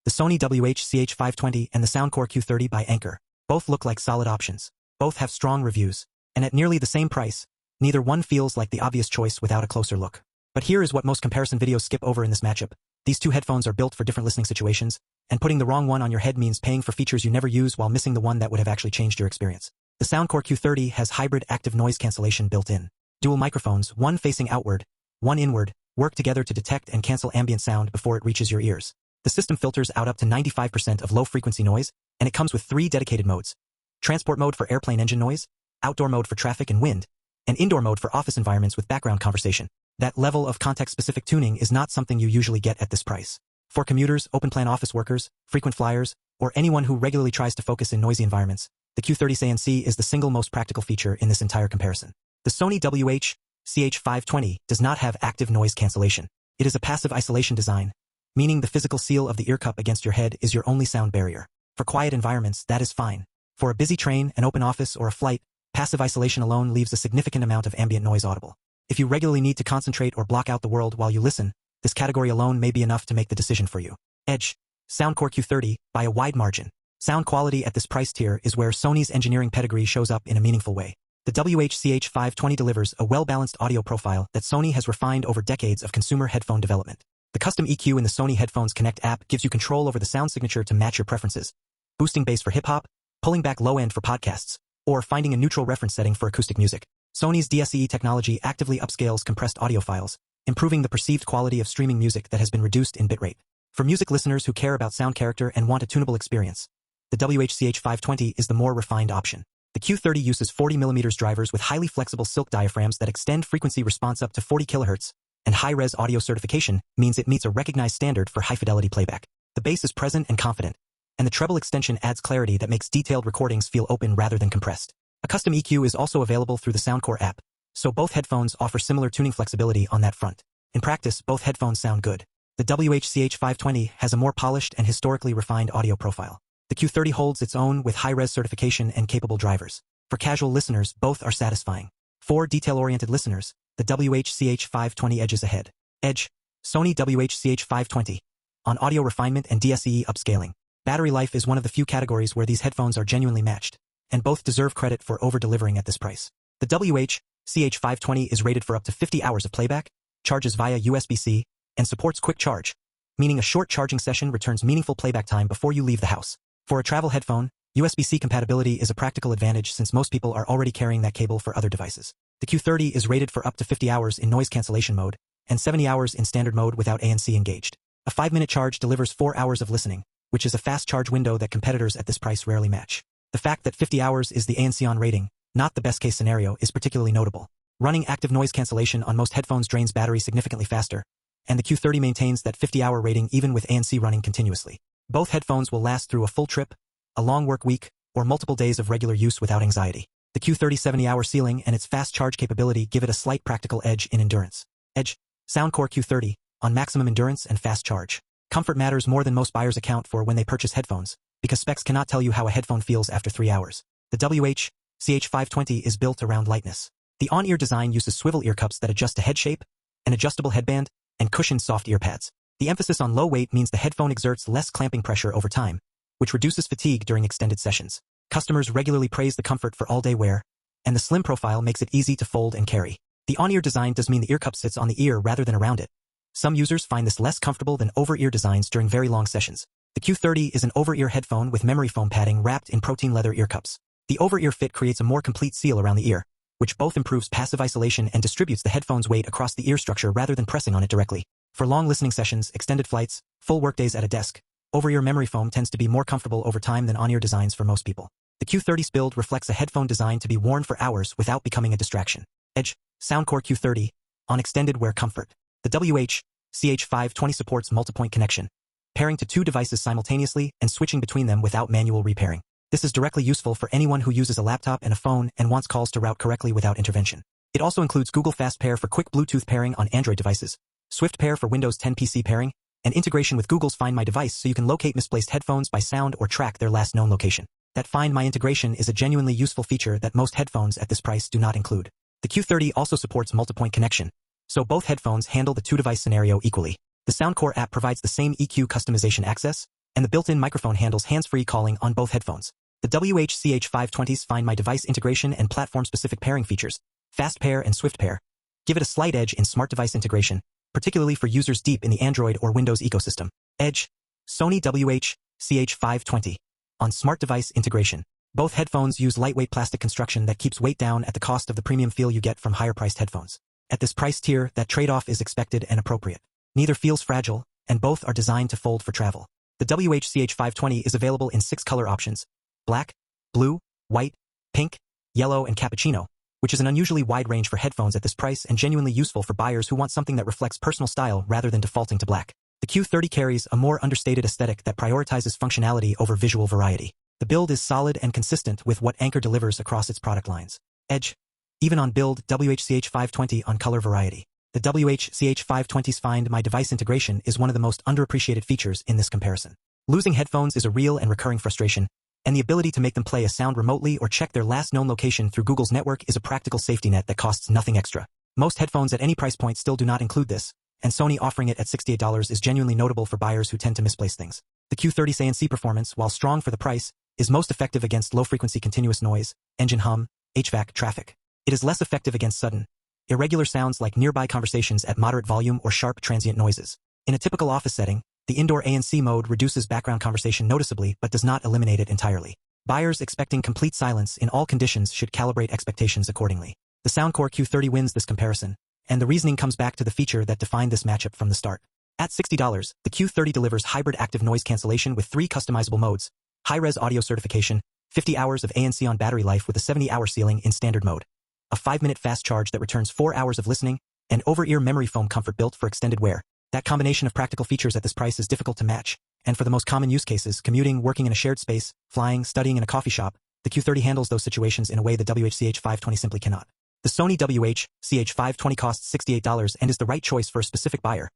The Sony WH-CH520 and the Soundcore Q30 by Anker. Both look like solid options. Both have strong reviews. And at nearly the same price, neither one feels like the obvious choice without a closer look. But here is what most comparison videos skip over in this matchup. These two headphones are built for different listening situations, and putting the wrong one on your head means paying for features you never use while missing the one that would have actually changed your experience. The Soundcore Q30 has hybrid active noise cancellation built in. Dual microphones, one facing outward, one inward, work together to detect and cancel ambient sound before it reaches your ears. The system filters out up to 95% of low-frequency noise, and it comes with 3 dedicated modes. Transport mode for airplane engine noise, outdoor mode for traffic and wind, and indoor mode for office environments with background conversation. That level of context-specific tuning is not something you usually get at this price. For commuters, open-plan office workers, frequent flyers, or anyone who regularly tries to focus in noisy environments, the Q30's ANC is the single most practical feature in this entire comparison. The Sony WH-CH520 does not have active noise cancellation. It is a passive isolation design, meaning the physical seal of the ear cup against your head is your only sound barrier. For quiet environments, that is fine. For a busy train, an open office, or a flight, passive isolation alone leaves a significant amount of ambient noise audible. If you regularly need to concentrate or block out the world while you listen, this category alone may be enough to make the decision for you. Edge. Soundcore Q30, by a wide margin. Sound quality at this price tier is where Sony's engineering pedigree shows up in a meaningful way. The WH-CH520 delivers a well-balanced audio profile that Sony has refined over decades of consumer headphone development. The custom EQ in the Sony Headphones Connect app gives you control over the sound signature to match your preferences, boosting bass for hip-hop, pulling back low-end for podcasts, or finding a neutral reference setting for acoustic music. Sony's DSEE technology actively upscales compressed audio files, improving the perceived quality of streaming music that has been reduced in bitrate. For music listeners who care about sound character and want a tunable experience, the WH-CH520 is the more refined option. The Q30 uses 40mm drivers with highly flexible silk diaphragms that extend frequency response up to 40 kHz, and high-res audio certification means it meets a recognized standard for high-fidelity playback. The bass is present and confident, and the treble extension adds clarity that makes detailed recordings feel open rather than compressed. A custom EQ is also available through the Soundcore app, so both headphones offer similar tuning flexibility on that front. In practice, both headphones sound good. The WH-CH520 has a more polished and historically refined audio profile. The Q30 holds its own with high-res certification and capable drivers. For casual listeners, both are satisfying. For detail-oriented listeners, the WH-CH520 edges ahead. Edge. Sony WH-CH520. On audio refinement and DSEE upscaling. Battery life is one of the few categories where these headphones are genuinely matched, and both deserve credit for over-delivering at this price. The WH-CH520 is rated for up to 50 hours of playback, charges via USB-C, and supports quick charge, meaning a short charging session returns meaningful playback time before you leave the house. For a travel headphone, USB-C compatibility is a practical advantage since most people are already carrying that cable for other devices. The Q30 is rated for up to 50 hours in noise cancellation mode, and 70 hours in standard mode without ANC engaged. A 5-minute charge delivers 4 hours of listening, which is a fast charge window that competitors at this price rarely match. The fact that 50 hours is the ANC-on rating, not the best-case scenario, is particularly notable. Running active noise cancellation on most headphones drains battery significantly faster, and the Q30 maintains that 50-hour rating even with ANC running continuously. Both headphones will last through a full trip, a long work week, or multiple days of regular use without anxiety. The Q30's 70-hour ceiling and its fast charge capability give it a slight practical edge in endurance. Edge. Soundcore Q30, on maximum endurance and fast charge. Comfort matters more than most buyers account for when they purchase headphones, because specs cannot tell you how a headphone feels after 3 hours. The WH-CH520 is built around lightness. The on-ear design uses swivel ear cups that adjust to head shape, an adjustable headband, and cushioned soft ear pads. The emphasis on low weight means the headphone exerts less clamping pressure over time, which reduces fatigue during extended sessions. Customers regularly praise the comfort for all-day wear, and the slim profile makes it easy to fold and carry. The on-ear design does mean the ear cup sits on the ear rather than around it. Some users find this less comfortable than over-ear designs during very long sessions. The Q30 is an over-ear headphone with memory foam padding wrapped in protein leather ear cups. The over-ear fit creates a more complete seal around the ear, which both improves passive isolation and distributes the headphone's weight across the ear structure rather than pressing on it directly. For long listening sessions, extended flights, full workdays at a desk, over-ear memory foam tends to be more comfortable over time than on-ear designs for most people. The Q30's build reflects a headphone design to be worn for hours without becoming a distraction. Edge. Soundcore Q30, on extended wear comfort. The WH-CH520 supports multi-point connection, pairing to 2 devices simultaneously and switching between them without manual repairing. This is directly useful for anyone who uses a laptop and a phone and wants calls to route correctly without intervention. It also includes Google Fast Pair for quick Bluetooth pairing on Android devices, Swift Pair for Windows 10 PC pairing, and integration with Google's Find My Device so you can locate misplaced headphones by sound or track their last known location. That Find My integration is a genuinely useful feature that most headphones at this price do not include. The Q30 also supports multi-point connection, so both headphones handle the 2-device scenario equally. The Soundcore app provides the same EQ customization access, and the built-in microphone handles hands-free calling on both headphones. The WH-CH520's Find My Device integration and platform-specific pairing features, Fast Pair and Swift Pair, give it a slight edge in smart device integration, particularly for users deep in the Android or Windows ecosystem. Edge, Sony WH-CH520. On smart device integration, both headphones use lightweight plastic construction that keeps weight down at the cost of the premium feel you get from higher-priced headphones. At this price tier, that trade-off is expected and appropriate. Neither feels fragile, and both are designed to fold for travel. The WH-CH520 is available in 6 color options: black, blue, white, pink, yellow, and cappuccino, which is an unusually wide range for headphones at this price and genuinely useful for buyers who want something that reflects personal style rather than defaulting to black. The Q30 carries a more understated aesthetic that prioritizes functionality over visual variety. The build is solid and consistent with what Anker delivers across its product lines. Edge. Even on build, WH-CH520 on color variety. The WH-CH520's Find My Device integration is one of the most underappreciated features in this comparison. Losing headphones is a real and recurring frustration, and the ability to make them play a sound remotely or check their last known location through Google's network is a practical safety net that costs nothing extra. Most headphones at any price point still do not include this, and Sony offering it at $68 is genuinely notable for buyers who tend to misplace things. The Q30's ANC performance, while strong for the price, is most effective against low-frequency continuous noise, engine hum, HVAC traffic. It is less effective against sudden, irregular sounds like nearby conversations at moderate volume or sharp transient noises. In a typical office setting, the indoor ANC mode reduces background conversation noticeably but does not eliminate it entirely. Buyers expecting complete silence in all conditions should calibrate expectations accordingly. The Soundcore Q30 wins this comparison, and the reasoning comes back to the feature that defined this matchup from the start. At $60, the Q30 delivers hybrid active noise cancellation with 3 customizable modes: high-res audio certification, 50 hours of ANC-on battery life with a 70-hour ceiling in standard mode, a 5-minute fast charge that returns 4 hours of listening, and over-ear memory foam comfort built for extended wear. That combination of practical features at this price is difficult to match, and for the most common use cases, commuting, working in a shared space, flying, studying in a coffee shop, the Q30 handles those situations in a way the WH-CH520 simply cannot. The Sony WH-CH520 costs $68 and is the right choice for a specific buyer.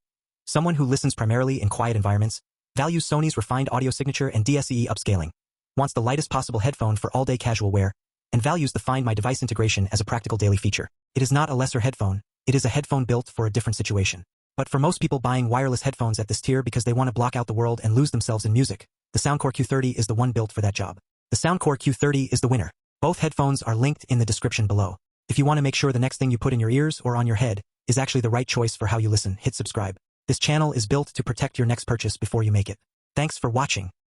Someone who listens primarily in quiet environments, values Sony's refined audio signature and DSEE upscaling, wants the lightest possible headphone for all-day casual wear, and values the Find My Device integration as a practical daily feature. It is not a lesser headphone, it is a headphone built for a different situation. But for most people buying wireless headphones at this tier because they want to block out the world and lose themselves in music, the Soundcore Q30 is the one built for that job. The Soundcore Q30 is the winner. Both headphones are linked in the description below. If you want to make sure the next thing you put in your ears or on your head is actually the right choice for how you listen, hit subscribe. This channel is built to protect your next purchase before you make it. Thanks for watching.